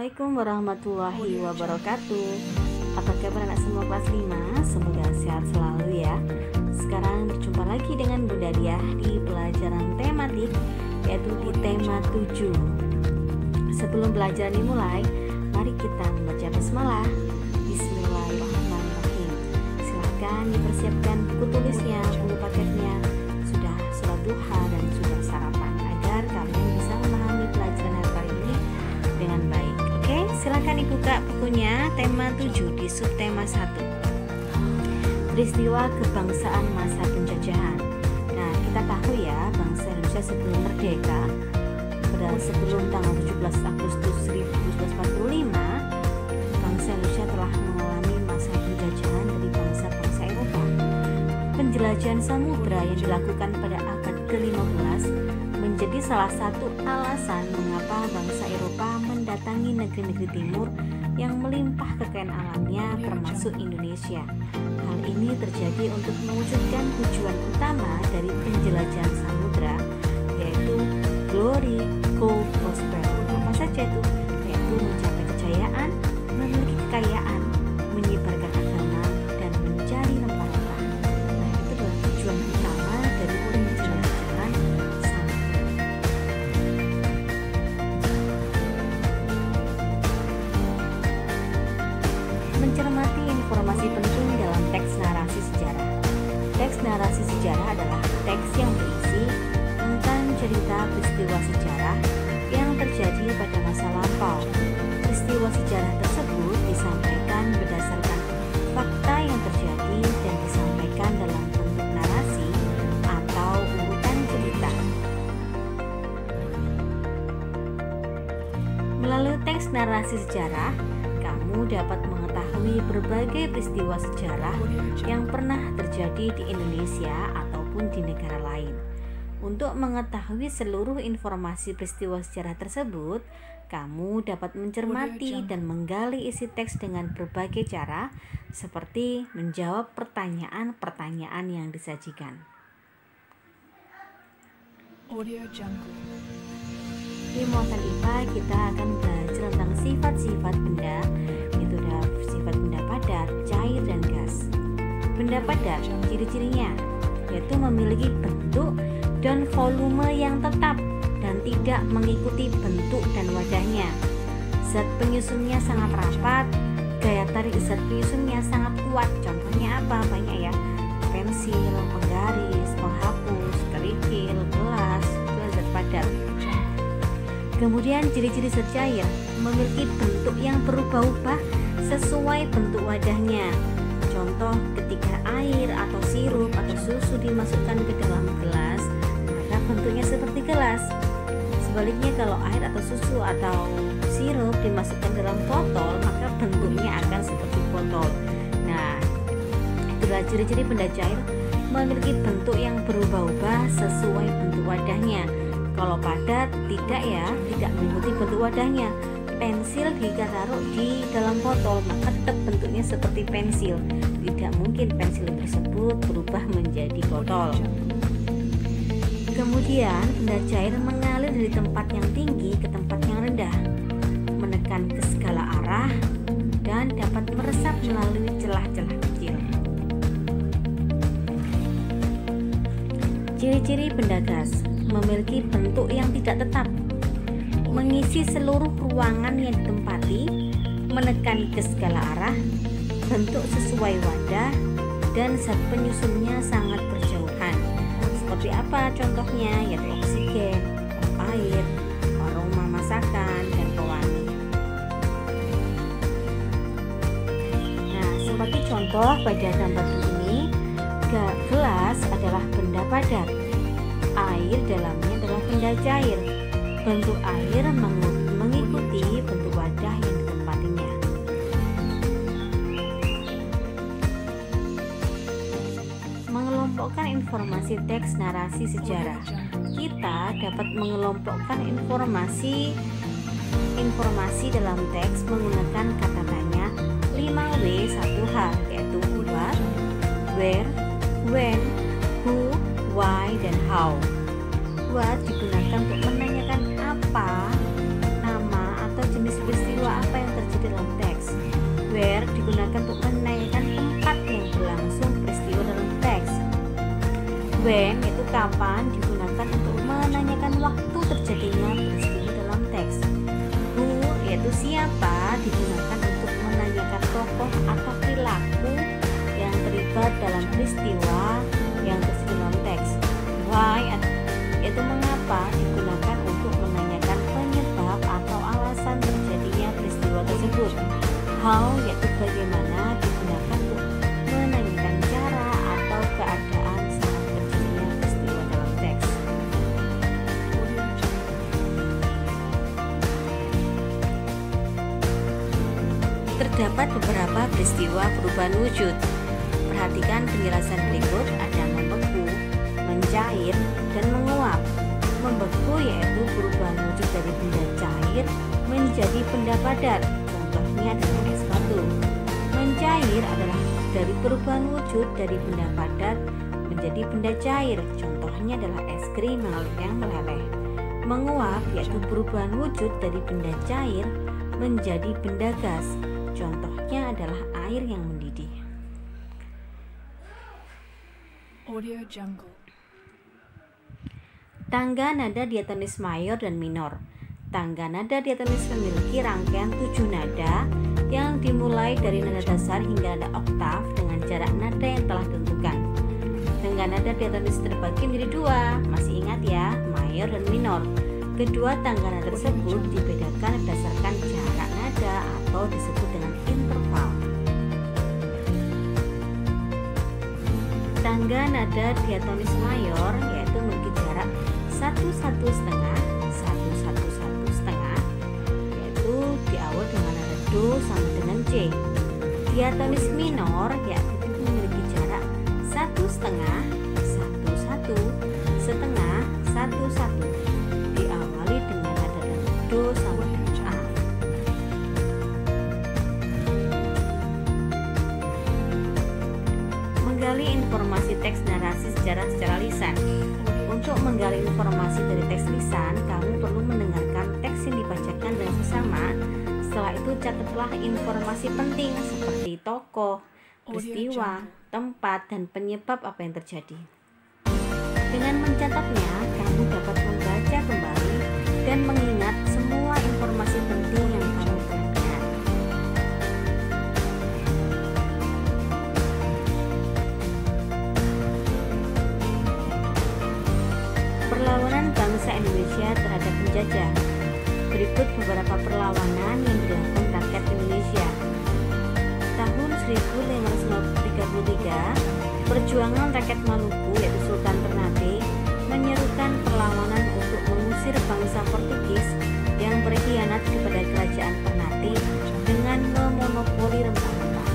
Assalamualaikum warahmatullahi wabarakatuh. Apa kabar anak semua kelas 5? Semoga sehat selalu ya. Sekarang berjumpa lagi dengan Bunda Diah di pelajaran tematik, yaitu di tema 7. Sebelum pelajaran dimulai, mari kita membaca basmalah. Bismillahirrahmanirrahim. Silahkan dipersiapkan buku tulisnya, buku paketnya, sudah sholat duha dan sudah sarapan, agar kalian bisa memahami pelajaran hari ini dengan baik. Oke, silakan dibuka bukunya tema 7 di subtema 1. Peristiwa kebangsaan masa penjajahan. Nah, kita tahu ya, bangsa Indonesia sebelum merdeka, pada sebelum tanggal 17 Agustus 1945, bangsa Indonesia telah mengalami masa penjajahan dari bangsa-bangsa Eropa. Penjelajahan samudra yang dilakukan pada abad ke-15 menjadi salah satu alasan mengapa bangsa Eropa mendatangi negeri-negeri timur yang melimpah kekayaan alamnya, termasuk Indonesia. Hal ini terjadi untuk mewujudkan tujuan utama dari penjelajahan samudra, yaitu glory, gold, prosper. Apa saja itu? Yaitu mencapai kejayaan, memiliki kekayaan, menyebarkan agama, dan mencari rempah-rempah. Nah, itu adalah tujuan utama dari penjelajahan samudra. Mencermati informasi penting dalam teks narasi sejarah. Teks narasi sejarah adalah teks yang berisi tentang cerita peristiwa sejarah yang terjadi pada masa lampau. Peristiwa sejarah tersebut disampaikan berdasarkan fakta yang terjadi dan disampaikan dalam bentuk narasi atau urutan cerita. Melalui teks narasi sejarah, kamu dapat mengetahui berbagai peristiwa sejarah yang pernah terjadi di Indonesia ataupun di negara lain. Untuk mengetahui seluruh informasi peristiwa sejarah tersebut, kamu dapat mencermati dan menggali isi teks dengan berbagai cara, seperti menjawab pertanyaan-pertanyaan yang disajikan. Di muatan IPA kita akan belajar tentang sifat-sifat benda, itu ada sifat benda padat, cair, dan gas. Benda padat, ciri-cirinya yaitu memiliki bentuk dan volume yang tetap dan tidak mengikuti bentuk dan wadahnya. Zat penyusunnya sangat rapat, gaya tarik zat penyusunnya sangat kuat. Contohnya apa? Banyak ya, pensil, penggaris, penghapus, kerikil, gelas, itu zat padat. Kemudian ciri-ciri zat cair, memiliki bentuk yang berubah-ubah sesuai bentuk wadahnya. Contoh, ketika air atau sirup atau susu dimasukkan ke dalam gelas, maka bentuknya seperti gelas. Sebaliknya, kalau air atau susu atau sirup dimasukkan dalam botol, maka bentuknya akan seperti botol. Nah, itulah ciri-ciri benda cair, memiliki bentuk yang berubah-ubah sesuai bentuk wadahnya. Kalau padat, tidak ya, tidak mengikuti bentuk wadahnya. Pensil jika taruh di dalam botol, maka tetap bentuknya seperti pensil. Tidak mungkin pensil tersebut berubah menjadi botol. Kemudian, benda cair mengalir dari tempat yang tinggi ke tempat yang rendah, menekan ke segala arah, dan dapat meresap melalui celah-celah kecil. Ciri-ciri benda gas, memiliki bentuk yang tidak tetap, mengisi seluruh ruangan yang ditempati, menekan ke segala arah, bentuk sesuai wadah, dan zat penyusunnya sangat berjauhan. Seperti apa contohnya? Yaitu oksigen, air, aroma masakan, dan pewangi. Nah, seperti contoh pada gambar ini, gelas adalah benda padat, air dalamnya adalah benda cair. Bentuk air mengikuti bentuk wadah yang ditempatinya. Mengelompokkan informasi teks narasi sejarah. Kita dapat mengelompokkan informasi dalam teks menggunakan kata tanya 5W 1H, yaitu what, where, when, who, why, dan how. What digunakan untuk menanyakan apa, nama, atau jenis peristiwa digunakan untuk menanyakan tempat yang berlangsung peristiwa dalam teks. When itu kapan digunakan untuk menanyakan waktu terjadinya peristiwa dalam teks. Who yaitu siapa digunakan untuk menanyakan tokoh atau perilaku yang terlibat dalam peristiwa yang terjadi dalam teks. Why yaitu mengapa digunakan untuk menanyakan penyebab atau alasan terjadinya peristiwa tersebut. How yaitu bagaimana digunakan untuk menanyakan cara atau keadaan saat terjadinya peristiwa dalam teks. Terdapat beberapa peristiwa perubahan wujud. Perhatikan penjelasan berikut, ada membeku, mencair, dan menguap. Membeku yaitu perubahan wujud dari benda cair menjadi benda padat. Contohnya adalah es batu. Mencair adalah dari perubahan wujud dari benda padat menjadi benda cair. Contohnya adalah es krim yang meleleh. Menguap yaitu perubahan wujud dari benda cair menjadi benda gas. Contohnya adalah air yang mendidih. Audio Jungle. Tangga nada diatonis mayor dan minor. Tangga nada diatonis memiliki rangkaian 7 nada yang dimulai dari nada dasar hingga nada oktav dengan jarak nada yang telah ditentukan. Tangga nada diatonis terbagi menjadi 2, masih ingat ya, mayor dan minor. Kedua tangga nada tersebut dibedakan berdasarkan jarak nada atau disebut dengan interval. Tangga nada diatonis mayor yaitu memiliki jarak 1,1,5, 1,1,1,5, yaitu diawali dengan nada do sama dengan C. Diatonis minor yaitu memiliki jarak 1,5, 1,1, setengah, 1,1, diawali dengan nada do sama dengan A. Menggali informasi teks narasi sejarah secara lisan. Untuk menggali informasi dari teks lisan, kamu perlu mendengarkan teks yang dibacakan dengan seksama. Setelah itu catatlah informasi penting seperti tokoh, peristiwa, tempat, dan penyebab apa yang terjadi. Dengan mencatatnya, kamu dapat membaca kembali dan mengingat semua informasi penting yang kamu telah dengar. Perlawanan bangsa Indonesia terhadap penjajah. Berikut beberapa perlawanan yang dilakukan rakyat Indonesia. Tahun 1533, perjuangan rakyat Maluku yaitu Sultan Ternate menyerukan perlawanan untuk mengusir bangsa Portugis yang berkhianat kepada kerajaan Ternate dengan memonopoli rempah-rempah.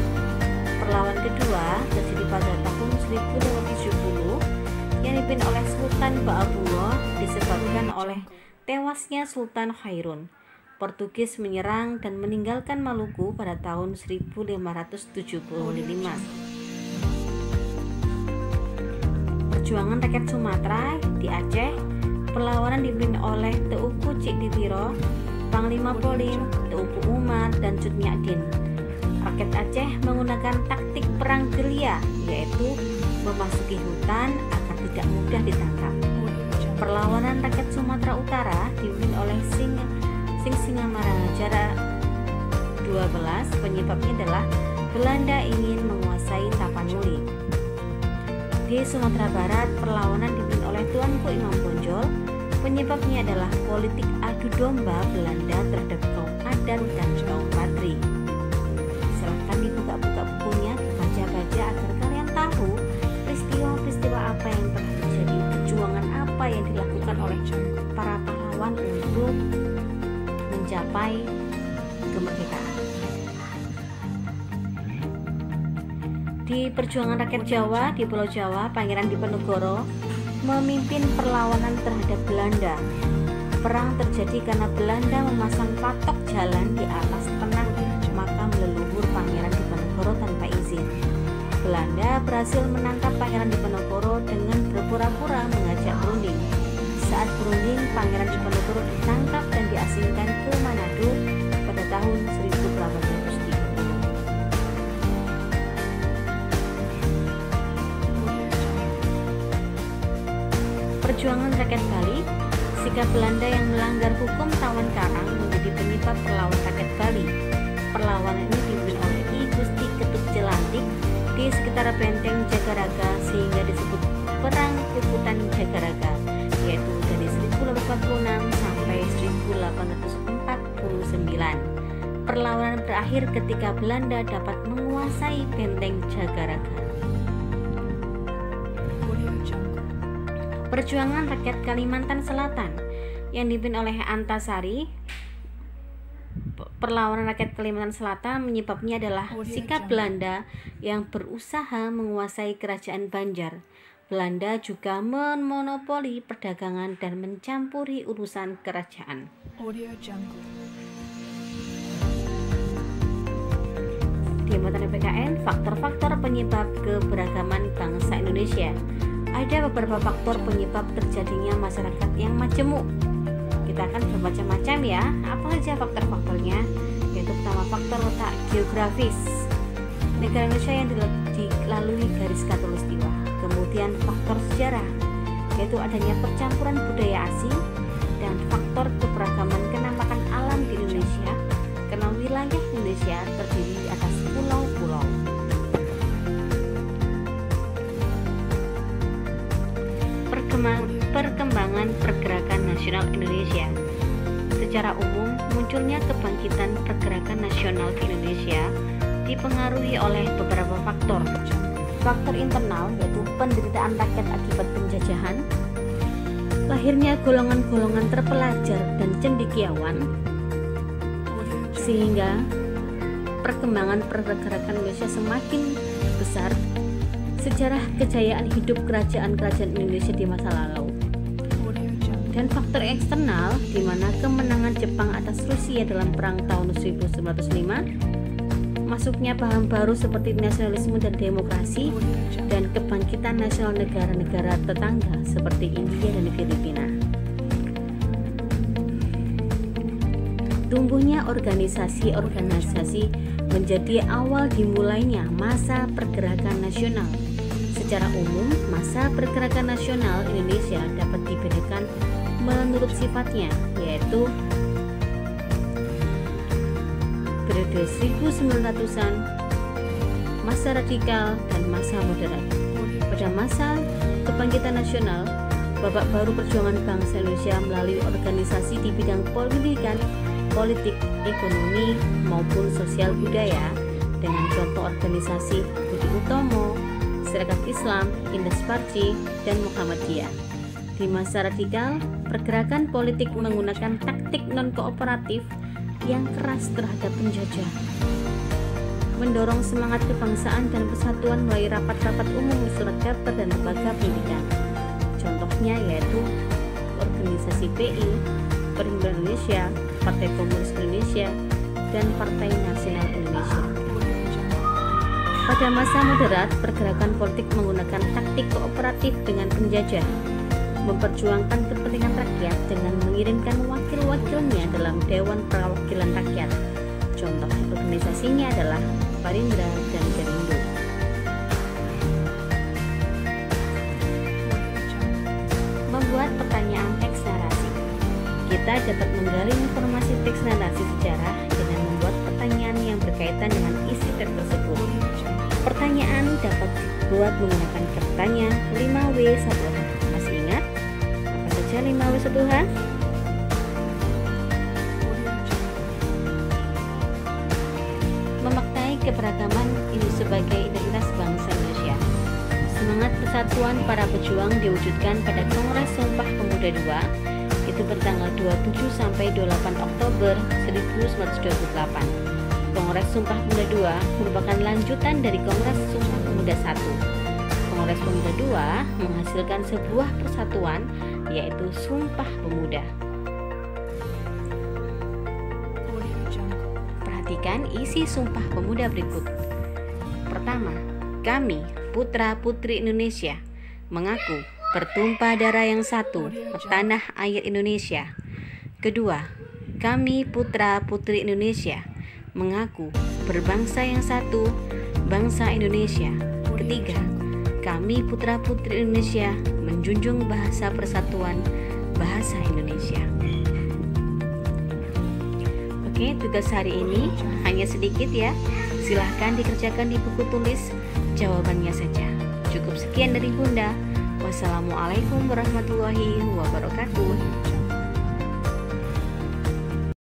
Perlawanan kedua terjadi pada tahun 1570 yang dipimpin oleh Sultan Ba'abullah disebabkan oleh tewasnya Sultan Khairun. Portugis menyerang dan meninggalkan Maluku pada tahun 1575. Perjuangan rakyat Sumatera di Aceh, perlawanan dipimpin oleh Teuku Cikditiro, Panglima Polim, Teuku Umar, dan Cut Nyak-Din. Rakyat Aceh menggunakan taktik perang gerilya, yaitu memasuki hutan agar tidak mudah ditangkap. Perlawanan rakyat Sumatera Utara dipimpin oleh Singamangaraja 12. Penyebabnya adalah Belanda ingin menguasai Tapanuli. Di Sumatera Barat, perlawanan dipimpin oleh Tuanku Imam Bonjol. Penyebabnya adalah politik adu domba Belanda terhadap kaum adat dan kaum Padri. Silahkan dibuka-buka bukunya, baca-baca agar kalian tahu peristiwa-peristiwa apa yang telah terjadi, perjuangan apa yang dilakukan oleh para pahlawan untuk mencapai kemerdekaan. Di perjuangan rakyat Jawa di Pulau Jawa, Pangeran Diponegoro memimpin perlawanan terhadap Belanda. Perang terjadi karena Belanda memasang patok jalan di atas tanah makam leluhur Pangeran Diponegoro tanpa izin. Belanda berhasil menangkap Pangeran Diponegoro dengan berpura-pura mengajak berunding. Saat berunding, Pangeran Diponegoro ditangkap dan diasingkan ke Manado pada tahun 1830. Perjuangan rakyat Bali. Sikap Belanda yang melanggar hukum tawan karang menjadi penyebab perlawanan rakyat Bali. Perlawanan ini dipimpin oleh I Gusti Ketut Jelantik di sekitar benteng Jagaraga sehingga disebut Perang Puputan Jagaraga, yaitu dari 1846 sampai 1849. Perlawanan berakhir ketika Belanda dapat menguasai benteng Jagaraga. Perjuangan rakyat Kalimantan Selatan yang dipimpin oleh Antasari. Perlawanan rakyat Kalimantan Selatan menyebabnya adalah sikap Belanda yang berusaha menguasai kerajaan Banjar. Belanda juga memonopoli perdagangan dan mencampuri urusan kerajaan. Di mata PKN, faktor-faktor penyebab keberagaman bangsa Indonesia. Ada beberapa faktor penyebab terjadinya masyarakat yang majemuk. Kita akan bermacam-macam ya. Apa saja faktor-faktornya? Yaitu pertama, faktor letak geografis. Negara Indonesia yang dilalui garis khatulistiwa. Kemudian faktor sejarah, yaitu adanya percampuran budaya asing, dan faktor keberagaman kenampakan alam di Indonesia karena wilayah Indonesia terdiri atas pulau-pulau. Perkembangan pergerakan nasional Indonesia. Secara umum, munculnya kebangkitan pergerakan nasional di Indonesia dipengaruhi oleh beberapa faktor. Faktor internal, yaitu penderitaan rakyat akibat penjajahan, lahirnya golongan-golongan terpelajar dan cendekiawan, sehingga perkembangan pergerakan Indonesia semakin besar. Sejarah kejayaan hidup kerajaan-kerajaan Indonesia di masa lalu. Dan faktor eksternal, di mana kemenangan Jepang atas Rusia dalam perang tahun 1905, masuknya paham baru seperti nasionalisme dan demokrasi, dan kebangkitan nasional negara-negara tetangga seperti India dan Filipina. Tumbuhnya organisasi-organisasi menjadi awal dimulainya masa pergerakan nasional. Secara umum, masa pergerakan nasional Indonesia dapat dibedakan menurut sifatnya, yaitu periode 1900-an, masa radikal, dan masa moderat. Pada masa kebangkitan nasional, babak baru perjuangan bangsa Indonesia melalui organisasi di bidang pendidikan, politik, ekonomi, maupun sosial budaya dengan contoh organisasi Budi Utomo, Serikat Islam, Indasparci, dan Muhammadiyah. Di masa radikal, pergerakan politik menggunakan taktik non-kooperatif yang keras terhadap penjajah, mendorong semangat kebangsaan dan persatuan melalui rapat-rapat umum surat kabar dan lembaga pendidikan. Contohnya yaitu organisasi PI, Perhimpunan Indonesia, Partai Komunis Indonesia, dan Partai Nasional Indonesia. Pada masa moderat, pergerakan politik menggunakan taktik kooperatif dengan penjajah, memperjuangkan kepentingan rakyat dengan mengirimkan wakil-wakilnya dalam Dewan Perwakilan Rakyat. Contoh organisasinya adalah Parindra dan Gerindo. Membuat pertanyaan teks narasi. Kita dapat menggali informasi teks narasi sejarah dengan membuat pertanyaan yang berkaitan dengan isi teks tersebut. Pertanyaan dapat dibuat menggunakan katanya 5W1H. Masih ingat? Apa saja 5W1H? Memaknai keberagaman ini sebagai identitas bangsa Indonesia. Semangat persatuan para pejuang diwujudkan pada Kongres Sumpah Pemuda II, itu bertanggal 27 sampai 28 Oktober 1928. Kongres Sumpah Pemuda II merupakan lanjutan dari Kongres Sumpah Pemuda I. Kongres Pemuda II menghasilkan sebuah persatuan, yaitu Sumpah Pemuda. Perhatikan isi Sumpah Pemuda berikut. Pertama, kami, putra-putri Indonesia, mengaku bertumpah darah yang satu, tanah air Indonesia. Kedua, kami, putra-putri Indonesia, mengaku berbangsa yang satu, bangsa Indonesia. Ketiga, Kami putra-putri Indonesia menjunjung bahasa persatuan, bahasa Indonesia. Oke, tugas hari ini hanya sedikit ya. Silahkan dikerjakan di buku tulis jawabannya saja. Cukup sekian dari Bunda. Wassalamualaikum warahmatullahi wabarakatuh.